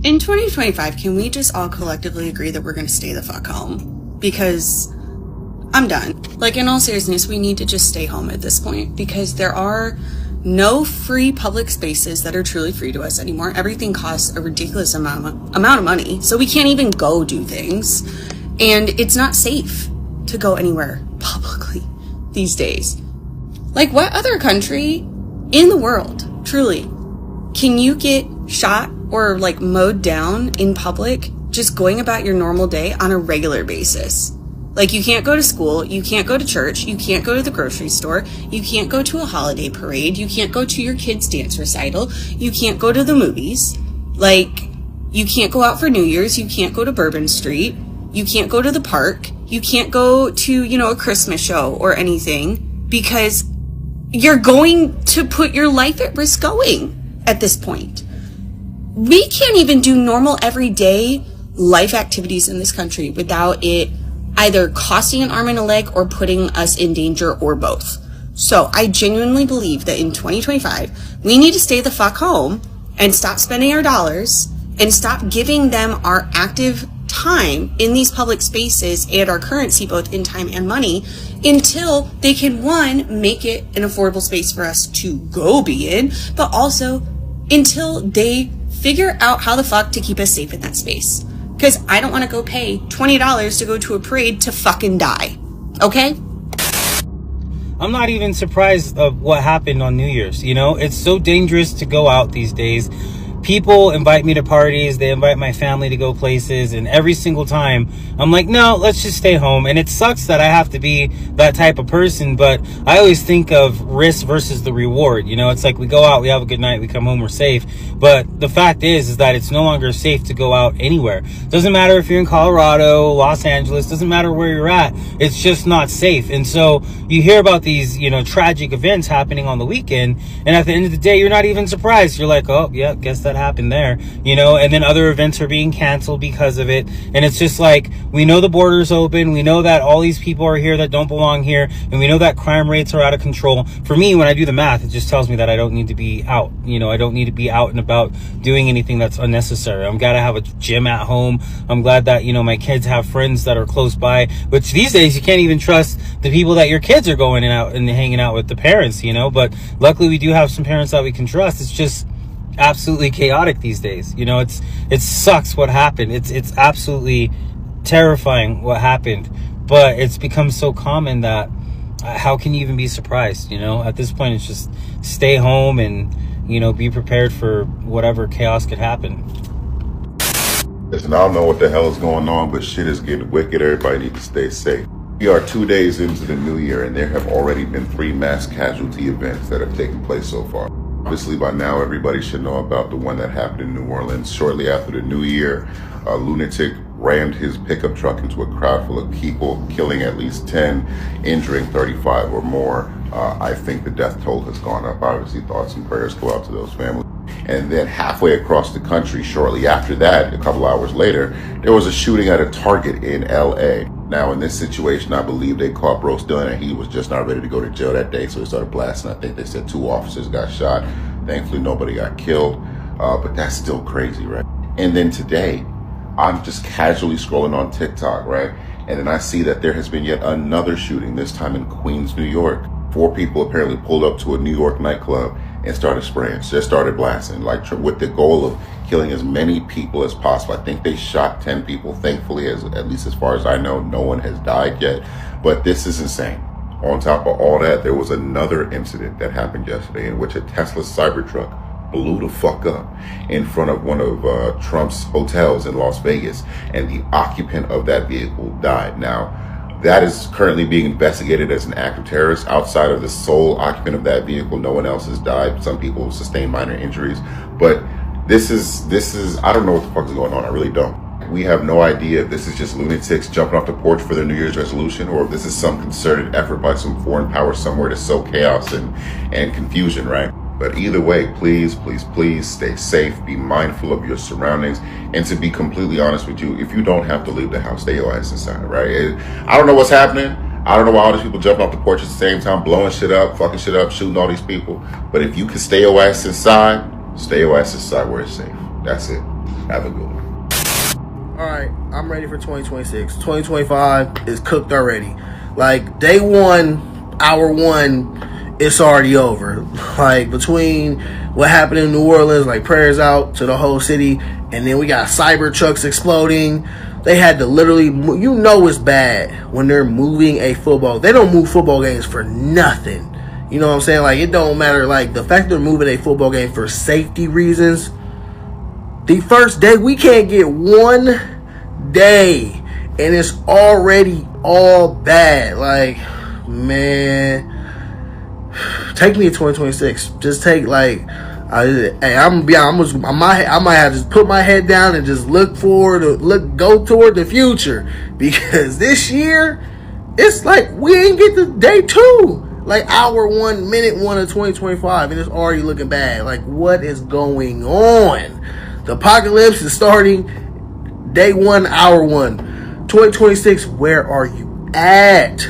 In 2025, can we just all collectively agree that we're going to stay the fuck home? Because I'm done. Like, in all seriousness, we need to just stay home at this point because there are no free public spaces that are truly free to us anymore. Everything costs a ridiculous amount of money, so we can't even go do things. And it's not safe to go anywhere publicly these days. Like, what other country in the world, truly, can you get shot or like mowed down in public just going about your normal day on a regular basis? Like, you can't go to school, you can't go to church, you can't go to the grocery store, you can't go to a holiday parade, you can't go to your kid's dance recital, you can't go to the movies, like, you can't go out for New Year's, you can't go to Bourbon Street, you can't go to the park, you can't go to, a Christmas show or anything because you're going to put your life at risk going at this point. We can't even do normal everyday life activities in this country without it either costing an arm and a leg or putting us in danger or both. So I genuinely believe that in 2025, we need to stay the fuck home and stop spending our dollars and stop giving them our active time in these public spaces and our currency, both in time and money, until they can, one, make it an affordable space for us to go be in, but also until they figure out how the fuck to keep us safe in that space. Because I don't want to go pay $20 to go to a parade to fucking die. Okay? I'm not even surprised of what happened on New Year's. It's so dangerous to go out these days. People invite me to parties, they invite my family to go places, and every single time I'm like, no, let's just stay home. And it sucks that I have to be that type of person, but I always think of risk versus the reward. It's like we go out, we have a good night, we come home, we're safe. But the fact is that it's no longer safe to go out anywhere. Doesn't matter if you're in Colorado, Los Angeles, doesn't matter where you're at, it's just not safe. And so you hear about these, tragic events happening on the weekend, and at the end of the day, you're not even surprised. You're like, oh, yeah, guess that happened there, and then other events are being canceled because of it. And it's just like, we know the border's open, we know that all these people are here that don't belong here, and we know that crime rates are out of control. For me, when I do the math, it just tells me that I don't need to be out. I don't need to be out and about doing anything that's unnecessary. I'm glad I have a gym at home. I'm glad that, my kids have friends that are close by, which these days you can't even trust the people that your kids are going out and hanging out with, the parents, but luckily we do have some parents that we can trust. It's just absolutely chaotic these days. It sucks what happened. It's absolutely terrifying what happened, but it's become so common that how can you even be surprised? At this point, it's just stay home and be prepared for whatever chaos could happen. Listen, I don't know what the hell is going on, but shit is getting wicked. Everybody needs to stay safe. We are 2 days into the new year, and there have already been 3 mass casualty events that have taken place so far. Obviously, by now, everybody should know about the one that happened in New Orleans. Shortly after the new year, a lunatic rammed his pickup truck into a crowd full of people, killing at least 10, injuring 35 or more. I think the death toll has gone up. Obviously, thoughts and prayers go out to those families. And then halfway across the country, shortly after that, a couple hours later, there was a shooting at a Target in LA. Now, in this situation, I believe they caught Bro Dillon, and he was just not ready to go to jail that day, so he started blasting. I think they said 2 officers got shot. Thankfully, nobody got killed, but that's still crazy, right? And then today, I'm just casually scrolling on TikTok, right? And then I see that there has been yet another shooting, this time in Queens, New York. 4 people apparently pulled up to a New York nightclub and started spraying, just started blasting, like with the goal of killing as many people as possible. I think they shot 10 people. Thankfully, at least as far as I know, no one has died yet. But this is insane. On top of all that, there was another incident that happened yesterday in which a Tesla Cybertruck blew the fuck up in front of one of Trump's hotels in Las Vegas, and the occupant of that vehicle died. Now, that is currently being investigated as an act of terrorism. Outside of the sole occupant of that vehicle, no one else has died. Some people sustained minor injuries, but this is I don't know what the fuck is going on. I really don't. We have no idea if this is just lunatics jumping off the porch for their New Year's resolution, or if this is some concerted effort by some foreign power somewhere to sow chaos and confusion, right? But either way, please, please, please stay safe, be mindful of your surroundings, and to be completely honest with you, if you don't have to leave the house, stay your ass inside, right? I don't know what's happening. I don't know why all these people jumping off the porch at the same time, blowing shit up, fucking shit up, shooting all these people. But if you can stay your ass inside where it's safe. That's it. Have a good one. All right, I'm ready for 2026. 2025 is cooked already. Like, day one, hour one, it's already over. Like, between what happened in New Orleans, like, prayers out to the whole city, and then we got cyber trucks exploding. They had to literally, you know it's bad when they're moving a football. They don't move football games for nothing. You know what I'm saying? Like, it don't matter. Like, the fact they're moving a football game for safety reasons, the first day, we can't get one day, and it's already all bad. Like, man, take me to 2026. Just take, like, I might have to just put my head down and just look forward, go toward the future, because this year, it's like we ain't get to day two. Like, hour one, minute one of 2025, and it's already looking bad. Like, what is going on? The apocalypse is starting day one, hour one. 2026, where are you at?